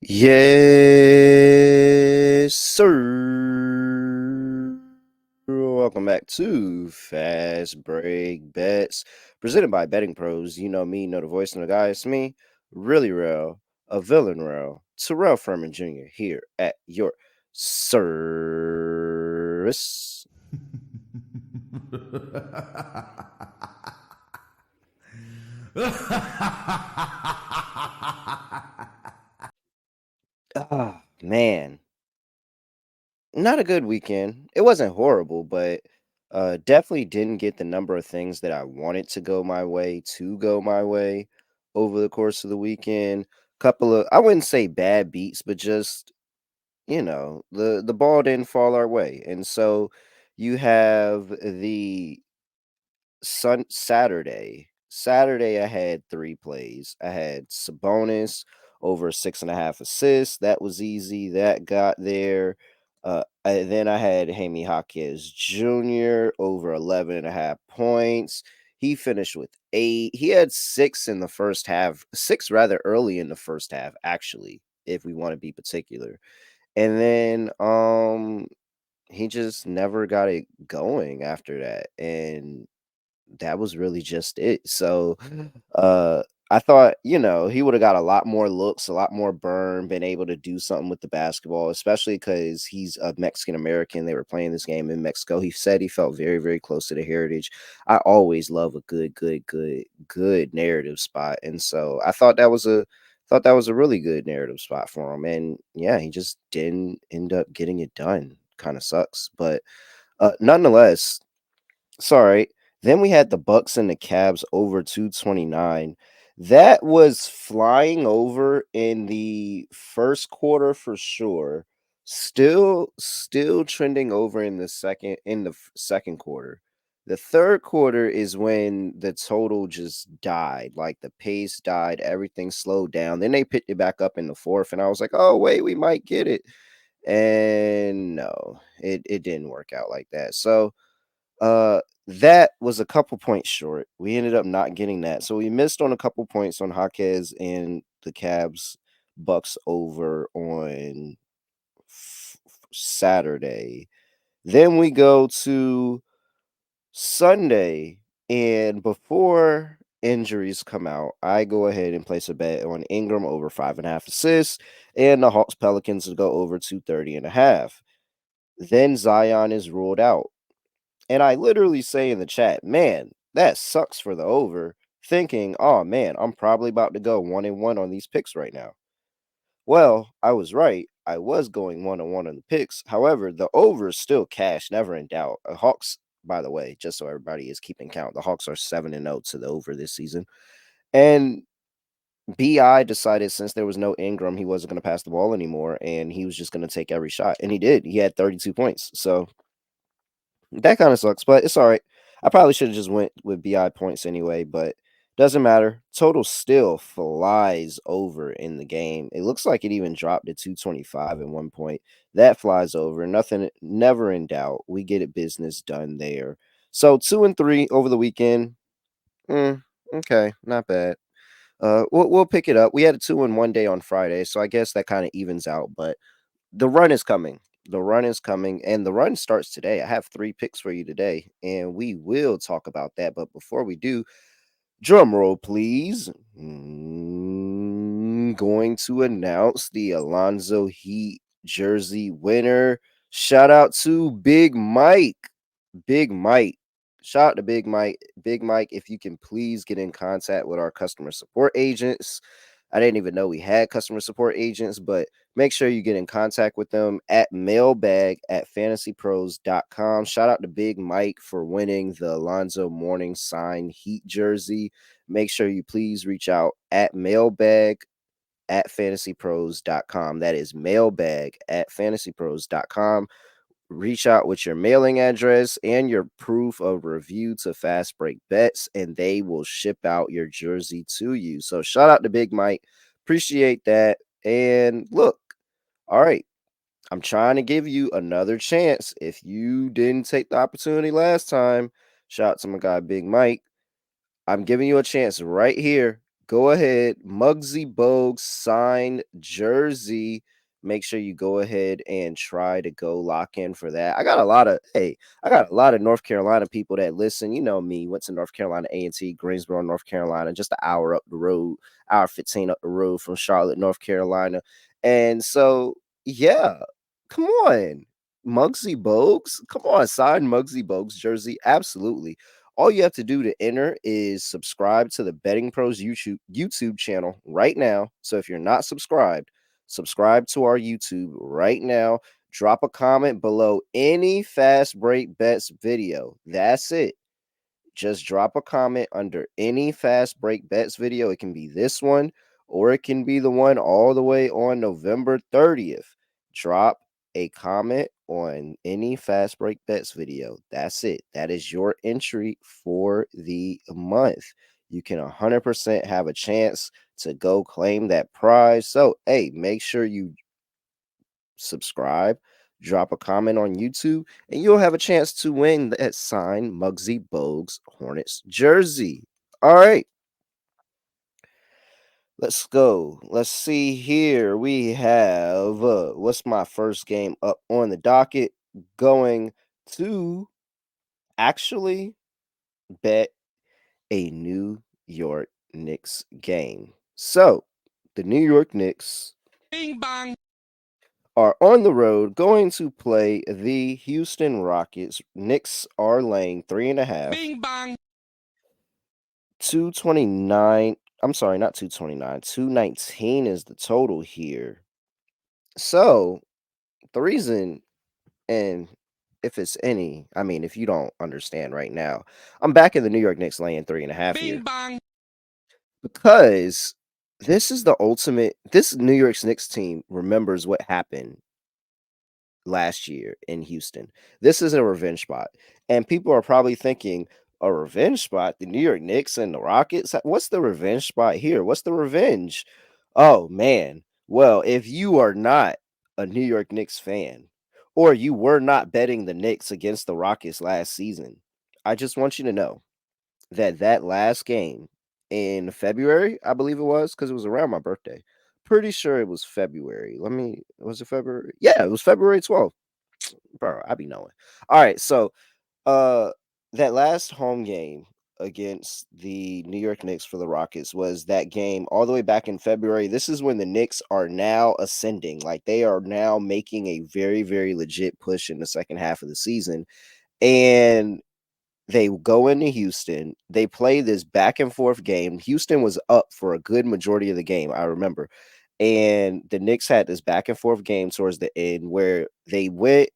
Yes, sir. Welcome back to Fast Break Bets, presented by Betting Pros. You know me, know the voice, and the guy. It's me, really real, a villain real, Terrell Furman Jr. here at your service. Ah, man. Not a good weekend. It wasn't horrible, but definitely didn't get the number of things that I wanted to go my way over the course of the weekend. Couple of I wouldn't say bad beats, but just the ball didn't fall our way. And so you have the Saturday, I had 3 plays. I had Sabonis over 6.5 assists. That was easy. That got there. Then I had Jaime Jaquez Jr. over 11.5 points. He finished with 8. He had 6 in the first half, 6 rather early in the first half, actually, if we want to be particular. And then he just never got it going after that. And that was really just it. So, uh, I thought, he would have got a lot more looks, a lot more burn, been able to do something with the basketball, especially because he's a Mexican American. They were playing this game in Mexico. He said he felt very, very close to the heritage. I always love a good narrative spot. And so I thought that was a really good narrative spot for him. And yeah, he just didn't end up getting it done. Kind of sucks. But nonetheless, sorry. Then we had the Bucks and the Cavs over 229. That was flying over in the first quarter for sure. Still trending over in the second quarter. The third quarter is when the total just died. Like the pace died, everything slowed down. Then they picked it back up in the fourth, and I was like, "Oh wait, we might get it." And no, it didn't work out like that. So that was a couple points short. We ended up not getting that. So we missed on a couple points on Jaquez and the Cavs Bucks over on Saturday. Then we go to Sunday, and before injuries come out, I go ahead and place a bet on Ingram over 5.5 assists and the Hawks Pelicans to go over 230.5. Then Zion is ruled out. And I literally say in the chat, man, that sucks for the over, thinking, oh man, I'm probably about to go 1-1 on these picks right now. Well, I was right. I was going 1-1 on the picks. However, the over is still cash, never in doubt. Hawks, by the way, just so everybody is keeping count, the Hawks are 7-0 to the over this season. And BI decided since there was no Ingram, he wasn't going to pass the ball anymore, and he was just going to take every shot. And he did. He had 32 points. So that kind of sucks, but it's all right. I probably should have just went with BI points anyway, but doesn't matter. Total still flies over in the game. It looks like it even dropped to 225 at one point. That flies over. Nothing, never in doubt. We get it business done there. So 2-3 over the weekend. Okay, not bad. We'll pick it up. We had a 2-1 day on Friday, so I guess that kind of evens out. But the run is coming. The run is coming, and the run starts today. I have 3 picks for you today, and we will talk about that. But before we do, drum roll, please. Going to announce the Alonzo Heat jersey winner. Shout out to Big Mike. Big Mike. Shout out to Big Mike. Big Mike, if you can please get in contact with our customer support agents. I didn't even know we had customer support agents, but make sure you get in contact with them at mailbag@fantasypros.com. Shout out to Big Mike for winning the Alonzo Mourning signed Heat jersey. Make sure you please reach out at mailbag@fantasypros.com. That is mailbag@fantasypros.com. Reach out with your mailing address and your proof of review to Fast Break Bets, and they will ship out your jersey to you. So shout out to Big Mike. Appreciate that. And look, all right, I'm trying to give you another chance. If you didn't take the opportunity last time, shout out to my guy Big Mike. I'm giving you a chance right here. go ahead, Muggsy Bogues signed jersey. Make sure you go ahead and try to go lock in for that. I got a lot of North Carolina people that listen. You know me, went to North Carolina A&T, Greensboro, North Carolina, just an hour up the road, hour 15 up the road from Charlotte, North Carolina. And so, yeah, come on. Muggsy Bogues, come on, sign Muggsy Bogues jersey. Absolutely. All you have to do to enter is subscribe to the Betting Pros YouTube channel right now. So if you're not subscribed, subscribe to our YouTube right now. Drop a comment below any fast break bets video. That's it. Just drop a comment under any fast break bets video. It can be this one or it can be the one all the way on November 30th. Drop a comment on any fast break bets video. That's it. That is your entry for the month. You can 100% have a chance to go claim that prize. So, hey, make sure you subscribe, drop a comment on YouTube, and you'll have a chance to win that signed Muggsy Bogues Hornets jersey. All right, let's go. Let's see here. We have what's my first game up on the docket? Going to actually bet a New York Knicks game. So, the New York Knicks Bing bang. are on the road going to play the Houston Rockets. Knicks are laying 3.5. Bing bang. 229. I'm sorry, not 229. 219 is the total here. So the reason, and if it's any, I mean, if you don't understand right now, I'm back in the New York Knicks laying 3.5 Bing here bang. because this is the ultimate. This New York Knicks team remembers what happened last year in Houston. This is a revenge spot. And people are probably thinking, a revenge spot? The New York Knicks and the Rockets? What's the revenge spot here? What's the revenge? Oh, man. Well, if you are not a New York Knicks fan, or you were not betting the Knicks against the Rockets last season, I just want you to know that that last game in February, I believe it was, because it was around my birthday. Pretty sure it was February. Was it February? Yeah, it was February 12th. Bro, I be knowing. All right, so uh that last home game against the New York Knicks for the Rockets was that game all the way back in February. This is when the Knicks are now ascending. Like they are now making a very, very legit push in the second half of the season. And they go into Houston. They play this back and forth game. Houston was up for a good majority of the game, I remember. And the Knicks had this back and forth game towards the end where they went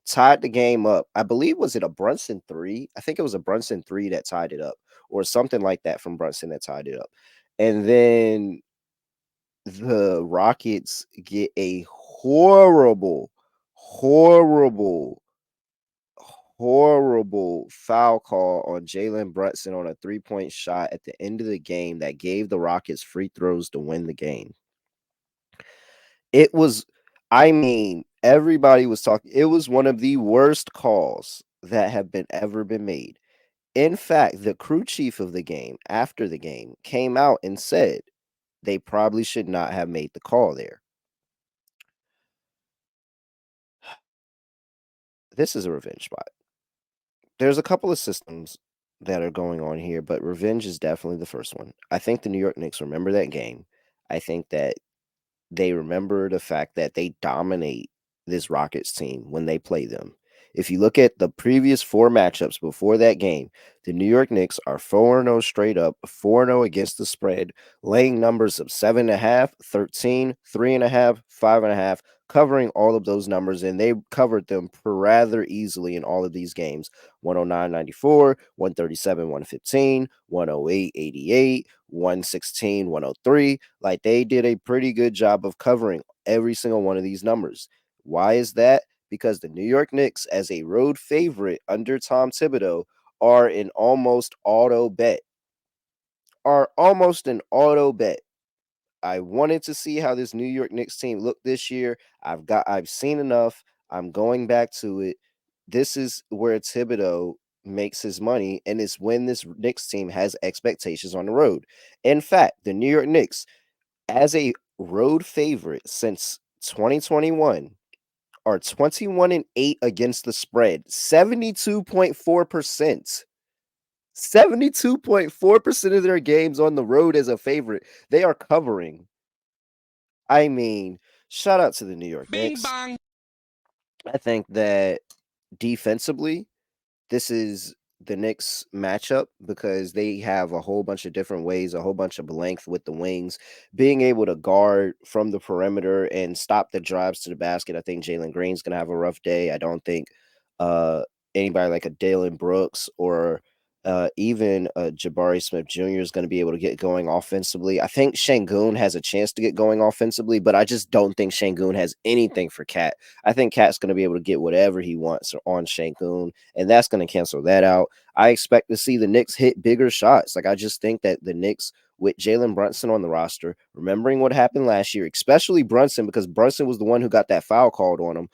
tied the game up. I believe was it a Brunson 3? I think it was a Brunson 3 that tied it up or something like that from Brunson that tied it up. And then the Rockets get a horrible, horrible foul call on Jalen Brunson on a three-point shot at the end of the game that gave the Rockets free throws to win the game. It was, I mean, everybody was talking. It was one of the worst calls that have been ever been made. In fact, the crew chief of the game after the game came out and said they probably should not have made the call there. This is a revenge spot. There's a couple of systems that are going on here, but revenge is definitely the first one. I think the New York Knicks remember that game. I think that they remember the fact that they dominate this Rockets team when they play them. If you look at the previous four matchups before that game, the New York Knicks are 4-0 straight up, 4-0 against the spread, laying numbers of 7.5, 13, 3.5, 5.5, covering all of those numbers, and they covered them rather easily in all of these games. 109.94, 137, 115, 108, 88, 116, 103. Like they did a pretty good job of covering every single one of these numbers. Why is that? Because the New York Knicks, as a road favorite under Tom Thibodeau, are an almost auto bet. Are almost an auto bet. I wanted to see how this New York Knicks team looked this year. I've seen enough. I'm going back to it. This is where Thibodeau makes his money, and it's when this Knicks team has expectations on the road. In fact, the New York Knicks, as a road favorite since 2021, are 21 and 8 against the spread, 72.4%. 72.4% of their games on the road as a favorite, they are covering. I mean, shout out to the New York Bing Knicks. bang. I think that defensively, this is the Knicks matchup because they have a whole bunch of different ways, a whole bunch of length with the wings, being able to guard from the perimeter and stop the drives to the basket. I think Jalen Green's gonna have a rough day. I don't think uh anybody like a Dalen Brooks or even Jabari Smith Jr. is going to be able to get going offensively. I think Shangoon has a chance to get going offensively, but I just don't think Shangoon has anything for Cat. I think Cat's going to be able to get whatever he wants on Shangoon, and that's going to cancel that out. I expect to see the Knicks hit bigger shots. Like I just think that the Knicks with Jalen Brunson on the roster, remembering what happened last year, especially Brunson, because Brunson was the one who got that foul called on him.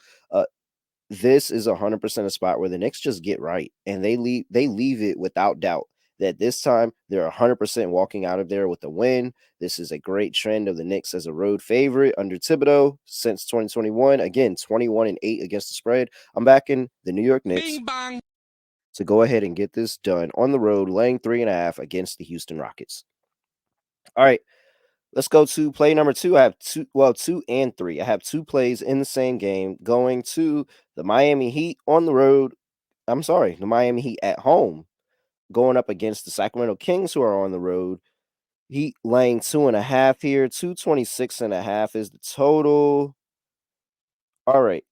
This is 100% a spot where the Knicks just get right and they leave it without doubt that this time they're 100% walking out of there with a win. This is a great trend of the Knicks as a road favorite under Thibodeau since 2021. Again, 21 and 8 against the spread. I'm backing the New York Knicks Bing bang. to go ahead and get this done on the road, laying 3.5 against the Houston Rockets. All right, let's go to play number two. I have two and three. I have two plays in the same game going to the Miami Heat on the road. I'm sorry, the Miami Heat at home going up against the Sacramento Kings who are on the road. Heat laying 2.5 here. 226.5 is the total. All right.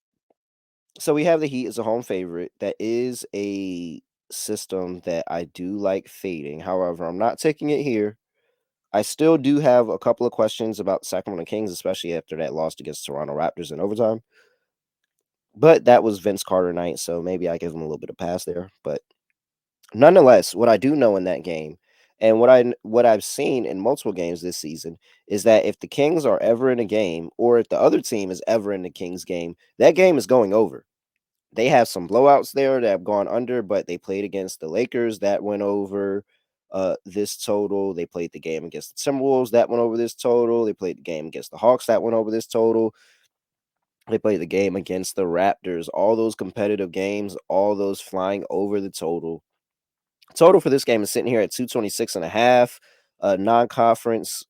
So we have the Heat as a home favorite. That is a system that I do like fading. However, I'm not taking it here. I still do have a couple of questions about Sacramento Kings, especially after that loss against Toronto Raptors in overtime. But that was Vince Carter night, so maybe I give him a little bit of pass there. But nonetheless, what I do know in that game, and what I've seen in multiple games this season, is that if the Kings are ever in a game, or if the other team is ever in the Kings game, that game is going over. They have some blowouts there that have gone under, but they played against the Lakers that went over this total. They played the game against the Timberwolves that went over this total. They played the game against the Hawks that went over this total. They played the game against the Raptors. All those competitive games, all those flying over the total. Total for this game is sitting here at 226.5. Non-conference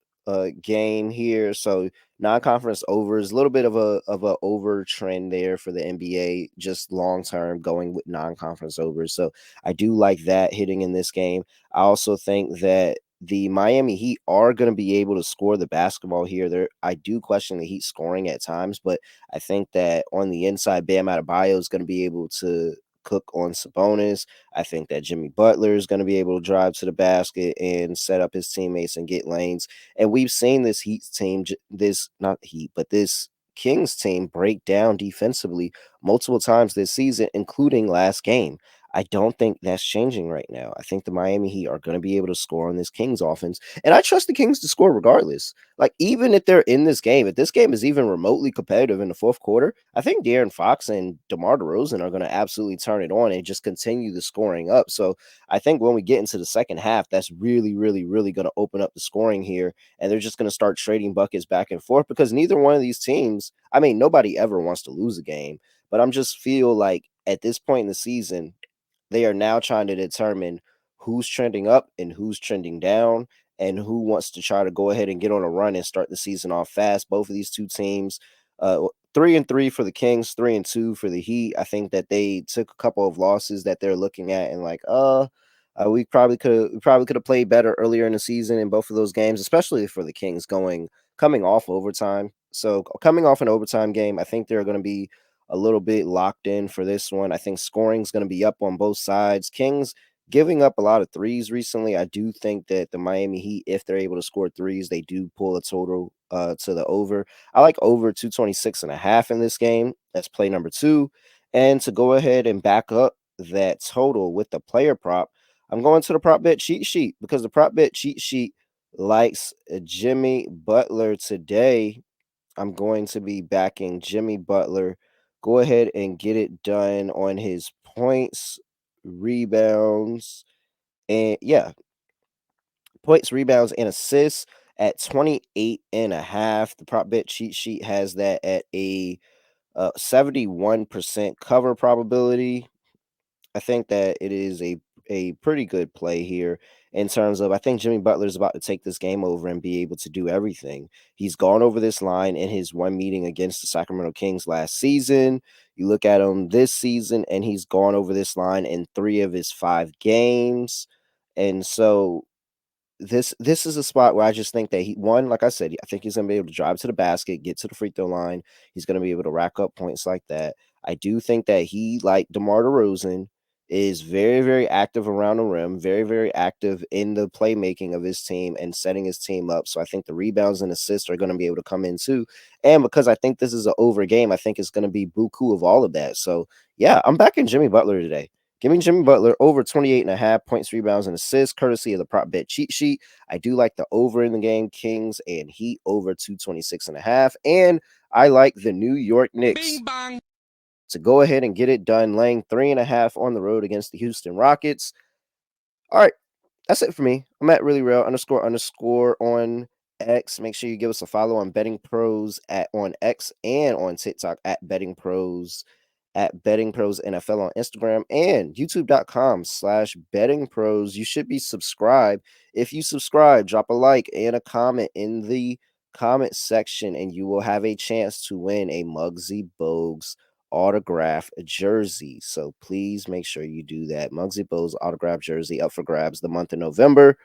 game here. So non-conference overs, a little bit of a over trend there for the NBA, just long term going with non-conference overs. So I do like that hitting in this game. I also think that the Miami Heat are going to be able to score the basketball here. There, I do question the Heat scoring at times, but I think that on the inside, Bam Adebayo is going to be able to cook on Sabonis. I think that Jimmy Butler is going to be able to drive to the basket and set up his teammates and get lanes. And we've seen this Heat team, this not Heat, but this Kings team break down defensively multiple times this season, including last game. I don't think that's changing right now. I think the Miami Heat are going to be able to score on this Kings offense, and I trust the Kings to score regardless. Like even if they're in this game, if this game is even remotely competitive in the fourth quarter, I think De'Aaron Fox and DeMar DeRozan are going to absolutely turn it on and just continue the scoring up. So I think when we get into the second half, that's really, really, really going to open up the scoring here, and they're just going to start trading buckets back and forth because neither one of these teams, I mean, nobody ever wants to lose a game, but I'm just feel like at this point in the season, they are now trying to determine who's trending up and who's trending down and who wants to try to go ahead and get on a run and start the season off fast. Both of these two teams, 3-3 for the Kings, 3-2 for the Heat. I think that they took a couple of losses that they're looking at and like, we probably could have played better earlier in the season in both of those games, especially for the Kings coming off overtime. So coming off an overtime game, I think they're going to be a little bit locked in for this one. I think scoring is going to be up on both sides. Kings giving up a lot of threes recently. I do think that the Miami Heat, if they're able to score threes, they do pull a total to the over. I like over 226.5 in this game. That's play number two. And to go ahead and back up that total with the player prop, I'm going to the prop bet cheat sheet because the prop bet cheat sheet likes Jimmy Butler today. I'm going to be backing Jimmy Butler. Go ahead and get it done on his points rebounds, and yeah, points, rebounds, and assists at 28.5. The prop bet cheat sheet has that at a 71% cover probability. I think that it is a pretty good play here in terms of I think Jimmy Butler is about to take this game over and be able to do everything. He's gone over this line in his one meeting against the Sacramento Kings last season. You look at him this season, and he's gone over this line in 3 of his 5 games. And so this is a spot where I just think that like I said, I think he's gonna be able to drive to the basket, get to the free throw line. He's gonna be able to rack up points like that. I do think that he, like DeMar DeRozan, is very, very active around the rim, very, very active in the playmaking of his team and setting his team up. So I think the rebounds and assists are going to be able to come in too. And because I think this is an over game, I think it's going to be buku of all of that. So yeah, I'm backing Jimmy Butler today. Give me Jimmy Butler over 28.5 points, rebounds, and assists, courtesy of the prop bet cheat sheet. I do like the over in the game, Kings and Heat over 226.5. And I like the New York Knicks to go ahead and get it done, laying 3.5 on the road against the Houston Rockets. All right, that's it for me. I'm at really real __ on X. Make sure you give us a follow on Betting Pros on X and on TikTok at Betting Pros NFL on Instagram and youtube.com/Betting Pros. You should be subscribed. If you subscribe, drop a like and a comment in the comment section, and you will have a chance to win a Muggsy Bogues autograph jersey. So please make sure you do that. Muggsy Bogues autograph jersey up for grabs the month of November.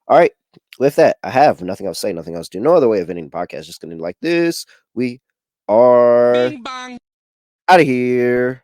All right. With that, I have nothing else to say, nothing else to do. No other way of ending the podcast. Just going to like this. We are out of here.